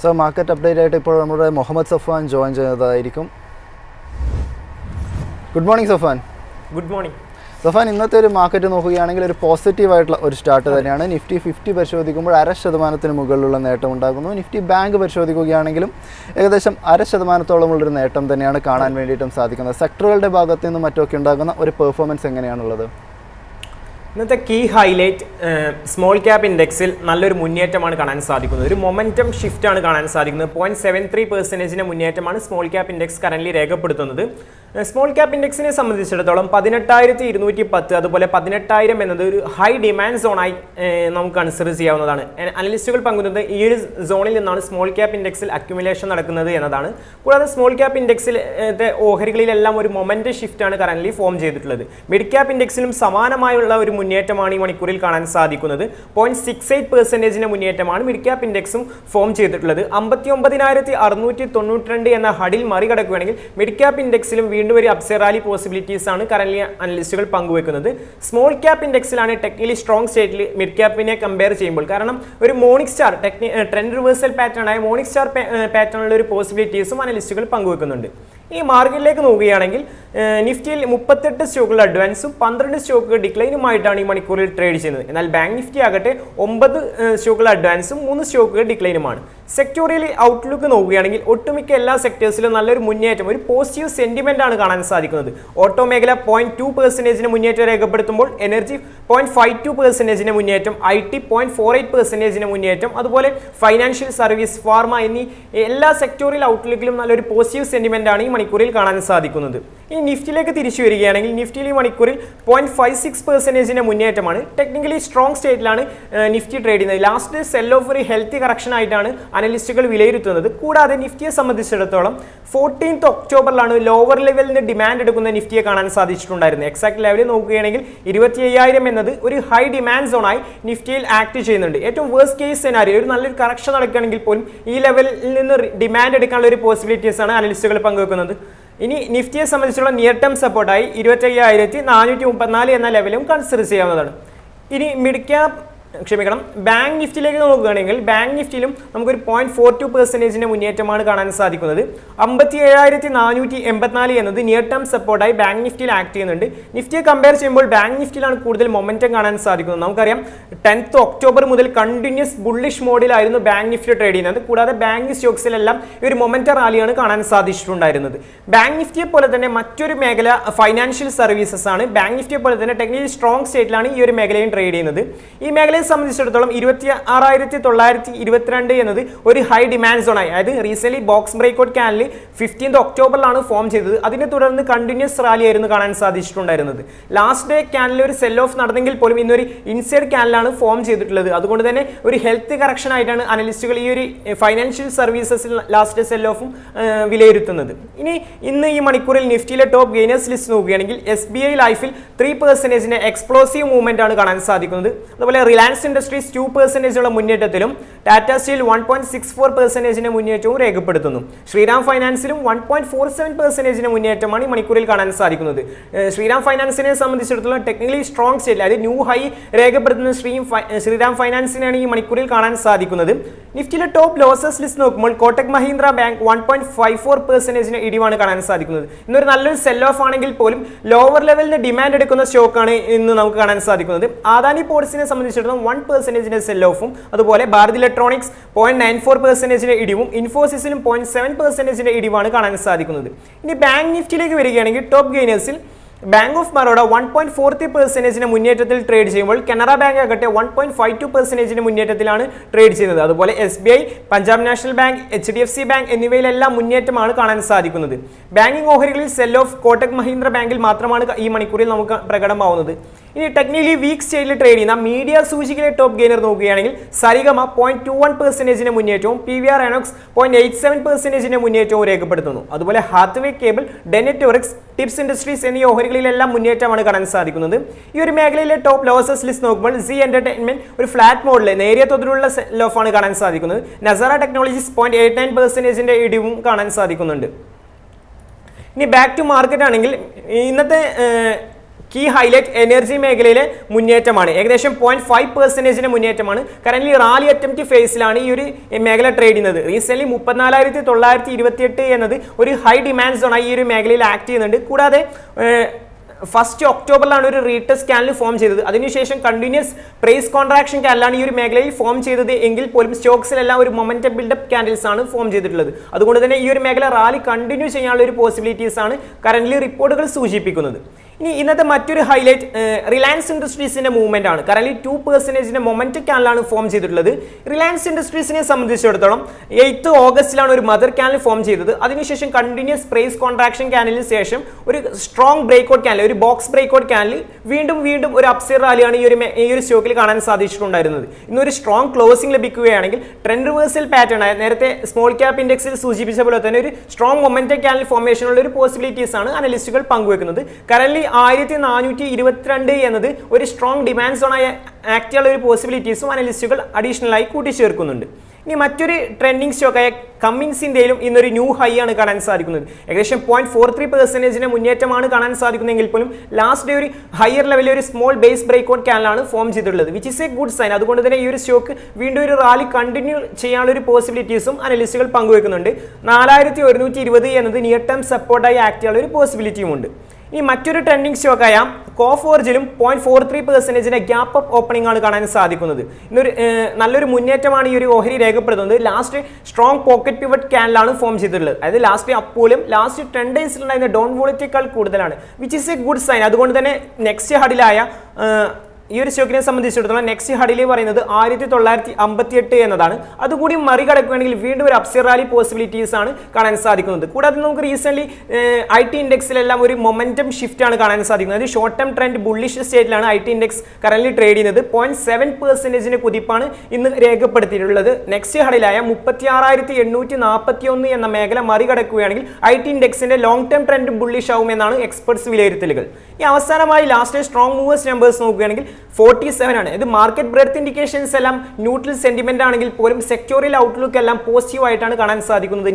So market update ആയിട്ട് ഇപ്പോൾ നമ്മുടെ മുഹമ്മദ് സഫാൻ ജോയിൻ ചെയ്യുന്നതായിരിക്കും. Good morning Safan. Good morning Safan. ഇന്നത്തെ ഒരു മാർക്കറ്റ് നോക്കുകയാണെങ്കിൽ ഒരു പോസിറ്റീവായിട്ടുള്ള ഒരു സ്റ്റാർട്ട് തന്നെയാണ്. നിഫ്റ്റി 50 പരിശോധിക്കുമ്പോൾ 0.5% മുകളിലുള്ള നേട്ടം ഉണ്ടാകുന്നു. നിഫ്റ്റി ബാങ്ക് പരിശോധിക്കുകയാണെങ്കിലും ഏകദേശം 0.5%-ഓളമുള്ളൊരു നേട്ടം തന്നെയാണ് കാണാൻ വേണ്ടിയിട്ടും സാധിക്കുന്നത്. സെക്ടറുകളുടെ ഭാഗത്തു നിന്നും മറ്റൊക്കെ ഉണ്ടാകുന്ന ഒരു പെർഫോമൻസ് എങ്ങനെയാണുള്ളത്? ഇന്നത്തെ കീ ഹൈലൈറ്റ് സ്മോൾ ക്യാപ് ഇൻഡെക്സിൽ നല്ലൊരു മുന്നേറ്റമാണ് കാണാൻ സാധിക്കുന്നത്. ഒരു മൊമെൻറ്റം ഷിഫ്റ്റാണ് കാണാൻ സാധിക്കുന്നത്. 0.73% മുന്നേറ്റമാണ് സ്മോൾ ക്യാപ് ഇൻഡെക്സ് കറന്റ് രേഖപ്പെടുത്തുന്നത്. സ്മോൾ ക്യാപ് ഇൻഡെക്സിനെ സംബന്ധിച്ചിടത്തോളം 18,210 അതുപോലെ 18,000 എന്നത് ഒരു ഹൈ ഡിമാൻഡ് സോണായി നമുക്ക് കൺസിഡർ ചെയ്യാവുന്നതാണ്. അനലിസ്റ്റുകൾ പങ്കുന്നത് ഈ ഒരു സോണിൽ നിന്നാണ് സ്മോൾ ക്യാപ് ഇൻഡെക്സിൽ അക്യുമുലേഷൻ നടക്കുന്നത് എന്നതാണ്. കൂടാതെ സ്മോൾ ക്യാപ് ഇൻഡെക്സിൽ ഓഹരികളിലെല്ലാം ഒരു മൊമെന്റ് ഷിഫ്റ്റാണ് കറന്റ് ഫോം ചെയ്തിട്ടുള്ളത്. മിഡ് ക്യാപ് ഇൻഡെക്സിലും സമാനമായുള്ള ഒരു മുന്നേറ്റമാണ് ഈ മണിക്കൂറിൽ കാണാൻ സാധിക്കുന്നത്. 0.68% മുന്നേറ്റമാണ് മിഡ് ക്യാപ് ഇൻഡെക്സും ഫോം ചെയ്തിട്ടുള്ളത്. 59,692 എന്ന ഹഡിൽ മറികടക്കുകയാണെങ്കിൽ മിഡ് ക്യാപ് ഇൻഡെക്സിലും വീണ്ടും ഒരു അപ്സൈഡ് റാലി പോസിബിലിറ്റീസ് ആണ് കറന്റ് അനലിസ്റ്റുകൾ പങ്കുവെക്കുന്നത്. സ്മോൾ ക്യാപ് ഇൻഡെക്സിലാണ് ടെക്നിക്കലി സ്ട്രോങ് സ്റ്റേറ്റിൽ മിഡ് ക്യാപ്പിനെ കമ്പയർ ചെയ്യുമ്പോൾ. കാരണം ഒരു morning star trend reversal pattern ആയ മോർണിംഗ് സ്റ്റാർ പാറ്റേണിലുള്ള ഒരു പോസിബിലിറ്റീസും അനലിസ്റ്റുകൾ പങ്കുവെക്കുന്നുണ്ട്. ഈ മാർക്കറ്റിലേക്ക് നോക്കുകയാണെങ്കിൽ നിഫ്റ്റിയിൽ 38 സ്റ്റോക്കുകൾ അഡ്വാൻസും 12 സ്റ്റോക്കുകൾ ഡിക്ലൈനുമായിട്ടാണ് ഈ മണിക്കൂറിൽ ട്രേഡ് ചെയ്യുന്നത്. എന്നാൽ ബാങ്ക് നിഫ്റ്റി ആകട്ടെ 9 സ്റ്റോക്കുകൾ അഡ്വാൻസും 3 സ്റ്റോക്കുകൾ ഡിക്ലൈനുമാണ്. സെക്ടോറിയൽ ഔട്ട്ലുക്ക് നോക്കുകയാണെങ്കിൽ ഒട്ടുമിക്ക എല്ലാ സെക്ടേഴ്സിലും നല്ലൊരു മുന്നേറ്റം, ഒരു പോസിറ്റീവ് സെന്റിമെന്റ് ആണ് കാണാൻ സാധിക്കുന്നത്. ഓട്ടോ മേഖല 0.2% മുന്നേറ്റം രേഖപ്പെടുത്തുമ്പോൾ എനർജി 0.52% മുന്നേറ്റം, IT 0.48% മുന്നേറ്റം, അതുപോലെ ഫൈനാൻഷ്യൽ സർവീസ്, ഫാർമ എന്നീ എല്ലാ സെക്ടോറിയൽ ഔട്ട്ലുക്കിലും നല്ലൊരു പോസിറ്റീവ് സെന്റിമെന്റ് ആണ് ഈ മണിക്കൂറിൽ കാണാൻ സാധിക്കുന്നത്. ഈ നിഫ്റ്റിയിലേക്ക് തിരിച്ചു വരികയാണെങ്കിൽ നിഫ്റ്റിയിൽ ഈ മണിക്കൂറിൽ 0.56% മുന്നേറ്റമാണ്. ടെക്നിക്കലി സ്ട്രോങ് സ്റ്റേറ്റിലാണ് നിഫ്റ്റി ട്രേഡ് ചെയ്യുന്നത്. ലാസ്റ്റ് സെൽ ഓഫ് ഒരു ഹെൽത്തി കറക്ഷൻ ആയിട്ടാണ് അനലിസ്റ്റുകൾ വിലയിരുത്തുന്നത്. കൂടാതെ നിഫ്റ്റിയെ സംബന്ധിച്ചിടത്തോളം 14th ഒക്ടോബറിലാണ് ലോവർ ലെവലിന് ഡിമാൻഡ് എടുക്കുന്ന നിഫ്റ്റിയെ കാണാൻ സാധിച്ചിട്ടുണ്ടായിരുന്നത്. എക്സാക്ട് ലെവലിൽ നോക്കുകയാണെങ്കിൽ 25,000 എന്നത് ഒരു ഹൈ ഡിമാൻഡ് സോണായി നിഫ്റ്റിയിൽ ആക്ട് ചെയ്യുന്നുണ്ട്. ഏറ്റവും വേഴ്സ്റ്റ് കേസ് സെനാരിയോ ഒരു നല്ലൊരു കറക്ഷൻ നടക്കുകയാണെങ്കിൽ പോലും ഈ ലെവലിൽ നിന്ന് ഡിമാൻഡ് എടുക്കാനുള്ള ഒരു പോസിബിലിറ്റീസ് ആണ് അനലിസ്റ്റുകൾ പങ്കുവെക്കുന്നത്. ഇനി നിഫ്റ്റിയെ സംബന്ധിച്ചുള്ള നിയർ ടേം സപ്പോർട്ടായി 25,434 എന്ന ലെവലും കൺസിഡർ ചെയ്യാവുന്നതാണ്. ഇനി ബാങ്ക് നിഫ്റ്റിയിലേക്ക് നോക്കുകയാണെങ്കിൽ ബാങ്ക് നിഫ്റ്റിയിലും നമുക്കൊരു 0.42% മുന്നേറ്റമാണ് കാണാൻ സാധിക്കുന്നത്. 57,484 എന്നത് നിയർ ടേം സപ്പോർട്ടായി ബാങ്ക് നിഫ്റ്റിയിൽ ആക്ട് ചെയ്യുന്നുണ്ട്. നിഫ്റ്റിയെ കമ്പയർ ചെയ്യുമ്പോൾ ബാങ്ക് നിഫ്റ്റിയിലാണ് കൂടുതൽ മൊമെന്റം കാണാൻ സാധിക്കുന്നത്. നമുക്കറിയാം 10th ഒക്ടോബർ മുതൽ കണ്ടിന്യൂസ് ബുള്ളിഷ് മോഡിലായിരുന്നു ബാങ്ക് നിഫ്റ്റി ട്രേഡ് ചെയ്യുന്നത്. കൂടാതെ ബാങ്ക് സ്റ്റോക്സിലെല്ലാം ഒരു മൊമെന്റം റാലിയാണ് കാണാൻ സാധിച്ചിട്ടുണ്ടായിരുന്നത്. ബാങ്ക് നിഫ്റ്റിയെ പോലെ തന്നെ മറ്റൊരു മേഖല ഫൈനാൻഷ്യൽ സർവീസസ് ആണ്. ബാങ്ക് നിഫ്റ്റിയെ പോലെ തന്നെ ടെക്നിക്കലി സ്ട്രോങ് സ്റ്റേറ്റിലാണ് ഈ ഒരു മേഖലയും ട്രേഡ് ചെയ്യുന്നത്. ഈ മേഖലയെ സംബന്ധിച്ചിടത്തോളം 26,922 എന്നത് ഒരു ഹൈ ഡിമാൻഡ് സോണായി, അതായത് recent box breakout candle 15th ഒക്ടോബറിലാണ് ഫോം ചെയ്തത്. അതിനെ തുടർന്ന് കണ്ടിന്യൂസ് റാലി ആയിരുന്നു കാണാൻ സാധിച്ചിട്ടുണ്ടായിരുന്നത്. ലാസ്റ്റ് ഡേ ക്യാൻഡിൽ ഒരു സെൽ ഓഫ് നടന്നെങ്കിൽ പോലും ഇന്നൊരു ഇൻസൈഡ് ക്യാൻഡിലാണ് ഫോം ചെയ്തിട്ടുള്ളത്. അതുകൊണ്ട് തന്നെ ഒരു ഹെൽത്ത് കറക്ഷൻ ആയിട്ടാണ് അനലിസ്റ്റുകൾ ഈ ഒരു ഫൈനാൻഷ്യൽ സർവീസസിൽ ലാസ്റ്റ് ഡേ സെൽ ഓഫും വിലയിരുത്തുന്നത്. ഇന്ന് ഈ മണിക്കൂറിൽ നിഫ്റ്റിയിലെ ടോപ്പ് ഗെയിനേഴ്സ് ലിസ്റ്റ് നോക്കുകയാണെങ്കിൽ SBI ലൈഫിൽ 3% എക്സ്പ്ലോസീവ് മൂവ്മെന്റ് ആണ് കാണാൻ സാധിക്കുന്നത്. അതുപോലെ റിലയൻസ് ഇൻഡസ്ട്രീസ് 2% മുന്നേറ്റത്തിലും ടാറ്റ സ്റ്റീൽ 1.64% മുന്നേറ്റവും രേഖപ്പെടുത്തുന്നു. ശ്രീറാം ഫൈനാൻസിലും 1.47% മുന്നേറ്റമാണ് ഈ മണിക്കൂറിൽ കാണാൻ സാധിക്കുന്നത്. ശ്രീറാം ഫൈനാൻസിനെ സംബന്ധിച്ചിടത്തോളം ടെക്നിക്കലി സ്ട്രോങ് സ്റ്റേറ്റ്, അതായത് ന്യൂ ഹൈ രേഖപ്പെടുത്തുന്ന ശ്രീറാം ഫൈനാൻസിനെയാണ് ഈ മണിക്കൂറിൽ കാണാൻ സാധിക്കുന്നത്. നിഫ്റ്റിയിലെ ടോപ്പ് ലോസസ് ലിസ്റ്റ് നോക്കുമ്പോൾ കോട്ടക് മഹീന്ദ്ര ബാങ്ക് 1.54% ഇടിവാണ് കാണാൻ സാധിക്കുന്നത്. ഇന്നൊരു നല്ലൊരു സെൽ ഓഫ് ആണെങ്കിൽ പോലും ലോവർ ലെവലിന് ഡിമാൻഡ് എടുക്കുന്ന സ്റ്റോക്കാണ് ഇന്ന് നമുക്ക് കാണാൻ സാധിക്കുന്നത്. അദാനി പോർട്സിനെ സംബന്ധിച്ചിടത്തോളം 1% സെൽ ഓഫും, അതുപോലെ ഭാരത് ഇലക്ട്രോണിക്സ് 0.94% ഇടിവും, ഇൻഫോസിസിലും 0.7% ഇടിവാണ് കാണാൻ സാധിക്കുന്നത്. ഇനി ബാങ്ക് നിഫ്റ്റിയിലേക്ക് വരികയാണെങ്കിൽ ടോപ്പ് ഗെയിനേഴ്സിൽ ബാങ്ക് ഓഫ് ബറോഡ 1.43% മുന്നേറ്റത്തിൽ ട്രേഡ് ചെയ്യുമ്പോൾ കനറ ബാങ്ക് ആകട്ടെ 1.52% മുന്നേറ്റത്തിലാണ് ട്രേഡ് ചെയ്യുന്നത്. അതുപോലെ SBI, Punjab national bank, HDFC bank എന്നിവയിലെല്ലാം മുന്നേറ്റമാണ് കാണാൻ സാധിക്കുന്നത്. ബാങ്കിംഗ് ഓഹരികളിൽ സെൽ ഓഫ് കോട്ടക് മഹീന്ദ്ര ബാങ്കിൽ മാത്രമാണ് ഈ മണിക്കൂറിൽ നമുക്ക് പ്രകടമാവുന്നത്. ഇനി ടെക്നിക്കലി വീക്ക് സ്റ്റേജിൽ ട്രേഡ് ചെയ്യുന്ന മീഡിയ സൂചികയിലെ ടോപ്പ് ഗെയിനർ നോക്കുകയാണെങ്കിൽ സരിഗമ 0.21% മുന്നേറ്റവും PVR INOX 0.87% മുന്നേറ്റവും രേഖപ്പെടുത്തുന്നു. അതുപോലെ ഹാത്വേ കേബിൾ, ഡെനെറ്റ്വർക്സ്, ടിപ്സ് ഇൻഡസ്ട്രീസ് എന്നീ ഓഹരികളിലെല്ലാം മുന്നേറ്റമാണ് കാണാൻ സാധിക്കുന്നത്. ഈ ഒരു മേഖലയിലെ ടോപ്പ് ലോസസ് ലിസ്റ്റ് നോക്കുമ്പോൾ സി എന്റർടൈൻമെന്റ് ഒരു ഫ്ലാറ്റ് മോഡിൽ നേരിയ തോതിലുള്ള സെൽ ഓഫ് ആണ് കാണാൻ സാധിക്കുന്നത്. നസാറ ടെക്നോളജീസ് 0.89% ഇടിവും കാണാൻ സാധിക്കുന്നുണ്ട്. ഇനി ബാക്ക് ടു മാർക്കറ്റ് ആണെങ്കിൽ ഇന്നത്തെ കീ ഹൈലൈറ്റ് എനർജി മേഖലയിലെ മുന്നേറ്റമാണ്. ഏകദേശം 0.5% മുന്നേറ്റമാണ്. കറന്റ് റാലി അറ്റംപ്റ്റ് ഫേസിലാണ് ഈ ഒരു മേഖല ട്രേഡ് ചെയ്യുന്നത്. റീസെന്റ് 34,928 എന്നത് ഒരു ഹൈ ഡിമാൻഡ് സോണായി ഈ ഒരു മേഖലയിൽ ആക്ട് ചെയ്യുന്നുണ്ട്. കൂടാതെ 1 ഒക്ടോബറിലാണ് ഒരു റീടെസ്റ്റ് ക്യാനൽ ഫോം ചെയ്തത്. അതിനുശേഷം കണ്ടിന്യൂസ് പ്രൈസ് കോൺട്രാക്ഷൻ ക്യാനലാണ് ഈ ഒരു മേഖലയിൽ ഫോം ചെയ്തത് എങ്കിൽ പോലും സ്റ്റോക്സിലെല്ലാം ഒരു മൊമെന്റം ബിൽഡപ്പ് ക്യാൻഡിൽസ് ആണ് ഫോം ചെയ്തിട്ടുള്ളത്. അതുകൊണ്ട് തന്നെ ഈ ഒരു മേഖല റാലി കണ്ടിന്യൂ ചെയ്യാനുള്ള ഒരു പോസിബിലിറ്റീസ് ആണ് കറന്റ് റിപ്പോർട്ടുകൾ സൂചിപ്പിക്കുന്നത്. ഇനി ഇന്നത്തെ മറ്റൊരു ഹൈലൈറ്റ് റിലയൻസ് ഇൻഡസ്ട്രീസിന്റെ മൂവ്മെന്റ് ആണ്. കറന്റ് 2% മൊമെന്റം ക്യാനലാണ് ഫോം ചെയ്തിട്ടുള്ളത്. റിലയൻസ് ഇൻഡസ്ട്രീസിനെ സംബന്ധിച്ചിടത്തോളം 8 ഓഗസ്റ്റിലാണ് ഒരു മദർ ക്യാനൽ ഫോം ചെയ്തത്. അതിനുശേഷം കണ്ടിന്യൂസ് പ്രൈസ് കോൺട്രാക്ഷൻ ക്യാനലിന് ശേഷം ഒരു സ്ട്രോങ് ബ്രേക്ക്ഔട്ട് ക്യാനൽ, ഒരു ബോക്സ് ബ്രേക്ക്ഔട്ട് ക്യാനൽ വീണ്ടും ഒരു അപ്സൈഡ് റാലിയാണ് ഈ ഒരു സ്റ്റോക്കിൽ കാണാൻ സാധിച്ചിട്ടുണ്ടായിരുന്നത്. ഇന്നൊരു സ്ട്രോങ് ക്ലോസിംഗ് ലഭിക്കുകയാണെങ്കിൽ ട്രെൻഡ് റിവേഴ്സൽ പാറ്റേൺ ആയ നേരത്തെ സ്മോൾ ക്യാപ് ഇൻഡെക്സിൽ സൂചിപ്പിച്ച പോലെ തന്നെ ഒരു സ്ട്രോങ് മൊമെന്റം ക്യാനൽ ഫോർമേഷനുള്ള ഒരു പോസിബിലിറ്റീസ് ആണ് അനലിസ്റ്റുകൾ പങ്കുവെക്കുന്നത്. കറന്റ് 1422 എന്നത് ഒരു സ്ട്രോങ് ഡിമാൻഡ് സോണായി ആക്ട് ചെയ്യാനുള്ള ഒരു പോസിബിലിറ്റീസും അനലിസ്റ്റുകൾ അഡീഷണൽ ആയി കൂട്ടിച്ചേർക്കുന്നുണ്ട്. ഇനി മറ്റൊരു ട്രെൻഡിങ് സ്റ്റോക്കായ കമ്മിൻസിന്റെയും ഇന്നൊരു ന്യൂ ഹൈ ആണ് കാണാൻ സാധിക്കുന്നത്. ഏകദേശം 0.43% മുന്നേറ്റമാണ് കാണാൻ സാധിക്കുന്നതെങ്കിൽ പോലും ലാസ്റ്റ് ഡേ ഒരു ഹയർ ലെവലിൽ ഒരു സ്മോൾ ബേസ് ബ്രേക്ക്ഔട്ട് ക്യാനലാണ് ഫോം ചെയ്തിട്ടുള്ളത്, which is a good sign. അതുകൊണ്ട് തന്നെ ഈ ഒരു സ്റ്റോക്ക് വീണ്ടും ഒരു റാലി കണ്ടിന്യൂ ചെയ്യാനുള്ള ഒരു പോസിബിലിറ്റീസും അനലിസ്റ്റുകൾ പങ്കുവെക്കുന്നുണ്ട്. 4120 എന്നത് നിയർ ടേം സപ്പോർട്ടായി ആക്ട് ചെയ്യാനുള്ള ഒരു പോസിബിലിറ്റിയും ഉണ്ട്. ഈ മറ്റൊരു ട്രെൻഡിങ് സ്റ്റോക്കായ കോഫോർജിലും 0.43% ഗ്യാപ്പ് അപ്പ് ഓപ്പണിംഗ് ആണ് കാണാൻ സാധിക്കുന്നത്. ഇന്നൊരു നല്ലൊരു മുന്നേറ്റമാണ് ഈ ഒരു ഓഹരി രേഖപ്പെടുത്തുന്നത്. ലാസ്റ്റ് സ്ട്രോങ് പോക്കറ്റ് പിവറ്റ് ക്യാനലാണ് ഫോം ചെയ്തിട്ടുള്ളത്. അതായത് ലാസ്റ്റ് അപ്പോലും ലാസ്റ്റ് 10 ഡേയ്സിലുണ്ടായിരുന്ന ഡൗൺ വോളറ്റേക്കാൾ കൂടുതലാണ്, which is a good sign. അതുകൊണ്ട് തന്നെ നെക്സ്റ്റ് ഹഡിലായ ഈ ഒരു സ്റ്റോക്കിനെ സംബന്ധിച്ചിടത്തോളം നെക്സ്റ്റ് ഹഡിൽ പറയുന്നത് 1958 എന്നതാണ്. അതുകൂടി മറികടക്കുകയാണെങ്കിൽ വീണ്ടും ഒരു അപ്സൈഡ് റാലി പോസിബിലിറ്റീസ് ആണ് കാണാൻ സാധിക്കുന്നത്. കൂടാതെ നമുക്ക് റീസെന്റ് IT ഇൻഡെക്സിലെല്ലാം ഒരു മൊമെന്റം ഷിഫ്റ്റ് ആണ് കാണാൻ സാധിക്കുന്നത്. ഷോർട്ട് ടേം ട്രെൻഡ് ബുള്ളിഷ് സ്റ്റേറ്റിലാണ് IT ഇൻഡെക്സ് കറന്റ് ട്രേഡ് ചെയ്യുന്നത്. 0.7% കുതിപ്പാണ് ഇന്ന് രേഖപ്പെടുത്തിയിട്ടുള്ളത്. നെക്സ്റ്റ് ഹഡിലായ 36,841 എന്ന മേഖല മറികടക്കുകയാണെങ്കിൽ IT ഇൻഡെക്സിന്റെ ലോങ് ടേം ട്രെൻഡ് ബുള്ളിഷ് ആവുമെന്നാണ് എക്സ്പെർട്സ് വിലയിരുത്തലുകൾ. ഈ അവസാനമായി ലാസ്റ്റ് സ്ട്രോങ് മൂവേഴ്സ് നമ്പേഴ്സ് നോക്കുകയാണെങ്കിൽ 47 ആണ്. ഇത് മാർക്കറ്റ് ബ്രെഡ്ത്ത് ഇൻഡിക്കേഷൻസ് എല്ലാം ന്യൂട്രൽ സെന്റിമെന്റ് ആണെങ്കിൽ പോലും സെക്ടോറിയൽ ഔട്ട്ലുക്ക് എല്ലാം പോസിറ്റീവ് ആയിട്ടാണ് കാണാൻ സാധിക്കുന്നത്.